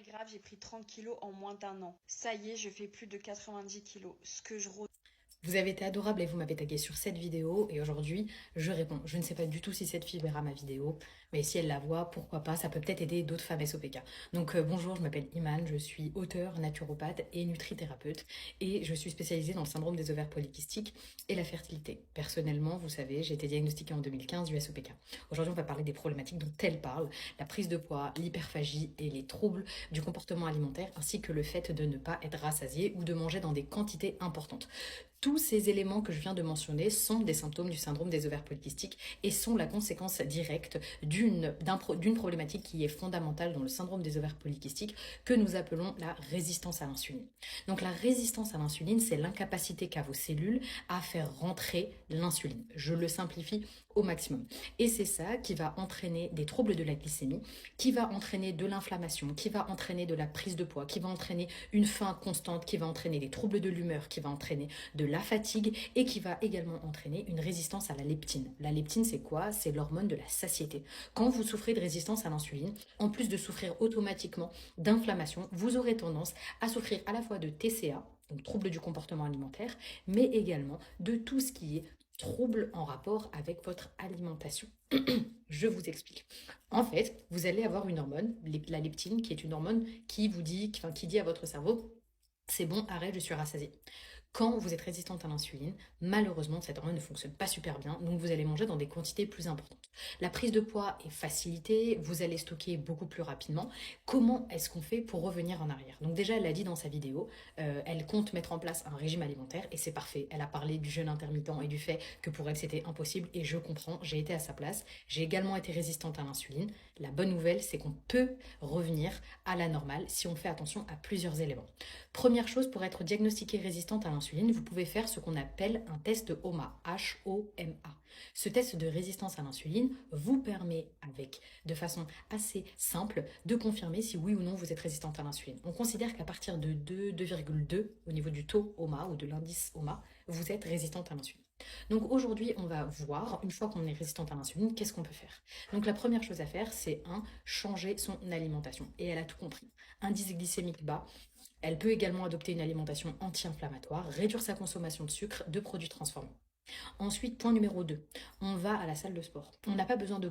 grave, j'ai pris 30 kilos en moins d'un an. Ça y est, je fais plus de 90 kilos. Vous avez été adorable et vous m'avez tagué sur cette vidéo et aujourd'hui je réponds. Je ne sais pas du tout si cette fille verra ma vidéo, mais si elle la voit, pourquoi pas, ça peut peut-être aider d'autres femmes SOPK. Donc bonjour, je m'appelle Iman, je suis auteure, naturopathe et nutrithérapeute et je suis spécialisée dans le syndrome des ovaires polykystiques et la fertilité. Personnellement, vous savez, j'ai été diagnostiquée en 2015 du SOPK. Aujourd'hui on va parler des problématiques dont elle parle, la prise de poids, l'hyperphagie et les troubles du comportement alimentaire ainsi que le fait de ne pas être rassasié ou de manger dans des quantités importantes. Tous ces éléments que je viens de mentionner sont des symptômes du syndrome des ovaires polykystiques et sont la conséquence directe d'une problématique qui est fondamentale dans le syndrome des ovaires polykystiques que nous appelons la résistance à l'insuline. Donc la résistance à l'insuline, c'est l'incapacité qu'a vos cellules à faire rentrer l'insuline. Je le simplifie au maximum. Et c'est ça qui va entraîner des troubles de la glycémie, qui va entraîner de l'inflammation, qui va entraîner de la prise de poids, qui va entraîner une faim constante, qui va entraîner des troubles de l'humeur, qui va entraîner de la fatigue et qui va également entraîner une résistance à la leptine. La leptine, c'est quoi? C'est l'hormone de la satiété. Quand vous souffrez de résistance à l'insuline, en plus de souffrir automatiquement d'inflammation, vous aurez tendance à souffrir à la fois de TCA, donc trouble du comportement alimentaire, mais également de tout ce qui est trouble en rapport avec votre alimentation. Je vous explique. En fait, vous allez avoir une hormone, la leptine, qui est une hormone qui vous dit, qui dit à votre cerveau, c'est bon, arrête, je suis rassasiée. Quand vous êtes résistante à l'insuline, malheureusement, cette hormone ne fonctionne pas super bien, donc vous allez manger dans des quantités plus importantes. La prise de poids est facilitée, vous allez stocker beaucoup plus rapidement. Comment est-ce qu'on fait pour revenir en arrière? Donc déjà, elle l'a dit dans sa vidéo, elle compte mettre en place un régime alimentaire et c'est parfait. Elle a parlé du jeûne intermittent et du fait que pour elle, c'était impossible et je comprends, j'ai été à sa place. J'ai également été résistante à l'insuline. La bonne nouvelle, c'est qu'on peut revenir à la normale si on fait attention à plusieurs éléments. Première chose, pour être diagnostiquée résistante à l'insuline, vous pouvez faire ce qu'on appelle un test HOMA, H-O-M-A. Ce test de résistance à l'insuline vous permet, de façon assez simple, de confirmer si oui ou non vous êtes résistante à l'insuline. On considère qu'à partir de 2,2 au niveau du taux HOMA ou de l'indice HOMA, vous êtes résistante à l'insuline. Donc aujourd'hui, on va voir, une fois qu'on est résistante à l'insuline, qu'est-ce qu'on peut faire. Donc la première chose à faire, c'est changer son alimentation. Et elle a tout compris. Indice glycémique bas, elle peut également adopter une alimentation anti-inflammatoire, réduire sa consommation de sucre, de produits transformés. Ensuite, point numéro 2, on va à la salle de sport. On n'a pas besoin de